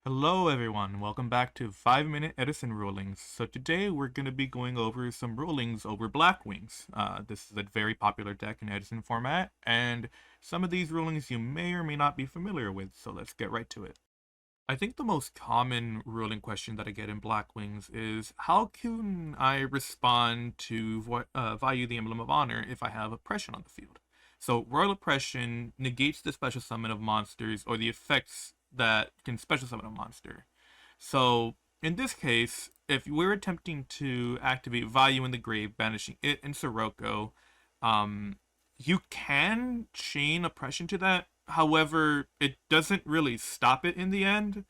Hello everyone, welcome back to 5 Minute Edison Rulings. So today we're going to be going over some rulings over Blackwings. This is a very popular deck in Edison format, and some of these rulings you may or may not be familiar with, so let's get right to it. I think the most common ruling question that I get in Blackwings is, how can I respond to Vayu the Emblem of Honor if I have oppression on the field? So Royal Oppression negates the special summon of monsters or the effects that can special summon a monster. So in this case, if we're attempting to activate Vayu in the grave, banishing it and Sirocco, um, you can chain oppression to that. However, it doesn't really stop it in the end.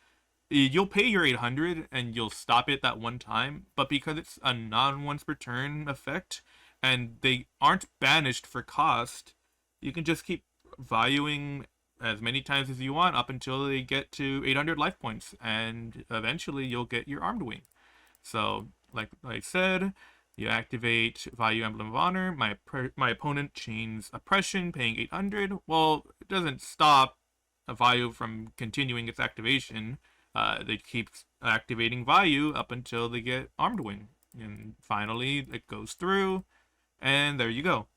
You'll pay your 800 and you'll stop it that one time, but because it's a non-once per turn effect and they aren't banished for cost, you can just keep valuing as many times as you want up until they get to 800 life points, and eventually you'll get your armed wing. So, like I said, you activate Vayu Emblem of Honor. My opponent chains Oppression, paying 800. Well, it doesn't stop a Vayu from continuing its activation. They keep activating Vayu up until they get Armed Wing. And finally, it goes through, and there you go.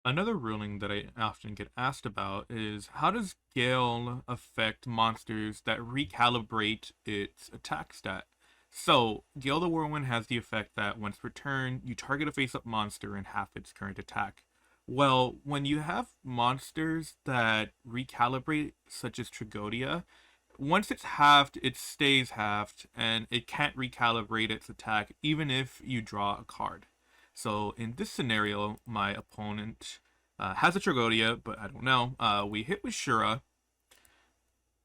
Another ruling that I often get asked about is, how does Gale affect monsters that recalibrate its attack stat? So, Gale the Whirlwind has the effect that once per turn, you target a face-up monster and half its current attack. Well, when you have monsters that recalibrate, such as Tragoedia, once it's halved, it stays halved, and it can't recalibrate its attack even if you draw a card. So in this scenario, my opponent has a Tragoedia, but I don't know. We hit with Shura.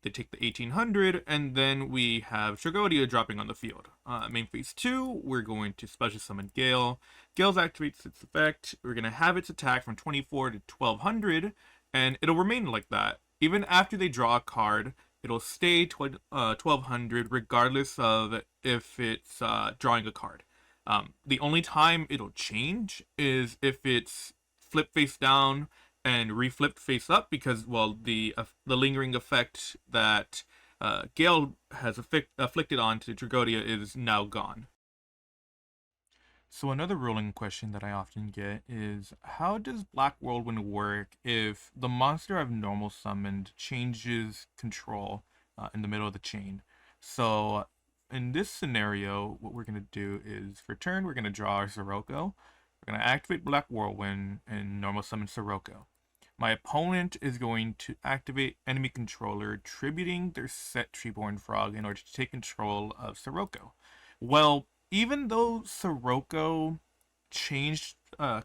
They take the 1800, and then we have Tragoedia dropping on the field. Main phase 2, we're going to special summon Gale. Gale activates its effect. We're going to have its attack from 24 to 1200, and it'll remain like that. Even after they draw a card, it'll stay 1200 regardless of if it's drawing a card. The only time it'll change is if it's flip face down and reflipped face up, because, well, the lingering effect that Gale has afflicted onto Tragoedia is now gone. So another ruling question that I often get is, how does Black Whirlwind work if the monster I've normal summoned changes control in the middle of the chain? So in this scenario, what we're going to do is, for turn, we're going to draw our Sirocco. We're going to activate Black Whirlwind and normal summon Sirocco. My opponent is going to activate enemy controller, tributing their set Treeborn Frog in order to take control of Sirocco. Well, even though Sirocco changed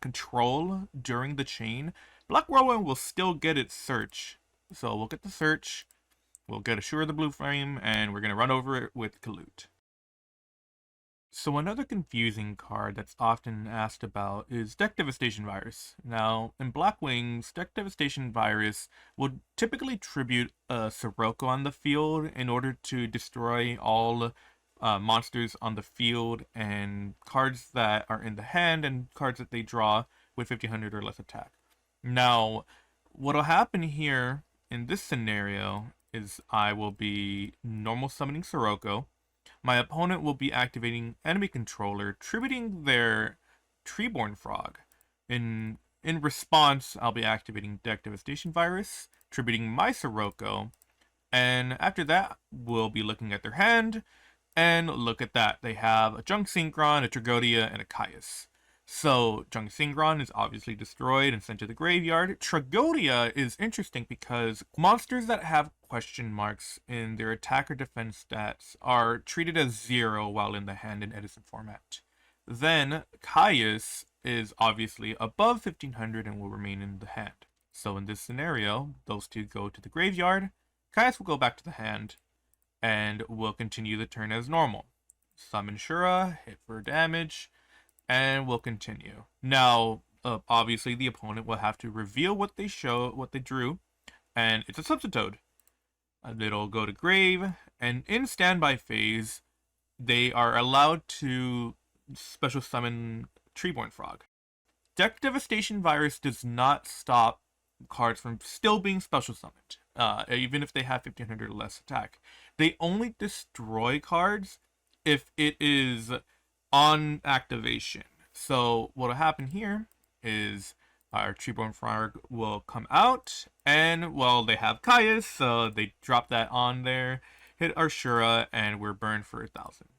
control during the chain, Black Whirlwind will still get its search. So we'll get the search, we'll get Assure the Blue Frame, and we're going to run over it with Kalute. So another confusing card that's often asked about is Deck Devastation Virus. Now, in Blackwings, Deck Devastation Virus will typically tribute a Sirocco on the field in order to destroy all monsters on the field and cards that are in the hand and cards that they draw with 1500 or less attack. Now, what'll happen here in this scenario is I will be normal summoning Sirocco. My opponent will be activating enemy controller, tributing their Treeborn Frog. In response, I'll be activating Deck Devastation Virus, tributing my Sirocco, and after that, we'll be looking at their hand, and look at that. They have a Junk Synchron, a Tragoedia, and a Caius. So, Junk Synchron is obviously destroyed and sent to the graveyard. Tragoedia is interesting because monsters that have question marks in their attack or defense stats are treated as 0 while in the hand in Edison format. Then, Caius is obviously above 1500 and will remain in the hand. So in this scenario, those two go to the graveyard, Caius will go back to the hand, and we'll continue the turn as normal. Summon Shura, hit for damage, and we'll continue. Now, obviously, the opponent will have to reveal what they drew, and it's a Substitute. It'll go to grave, and in standby phase, they are allowed to special summon Treeborn Frog. Deck Devastation Virus does not stop cards from still being special summoned. even if they have 1500 or less attack. They only destroy cards if it is on activation. So what'll happen here is our Treeborn Frog will come out, and well, they have Caius, so they drop that on there, hit our Shura, and we're burned for 1000.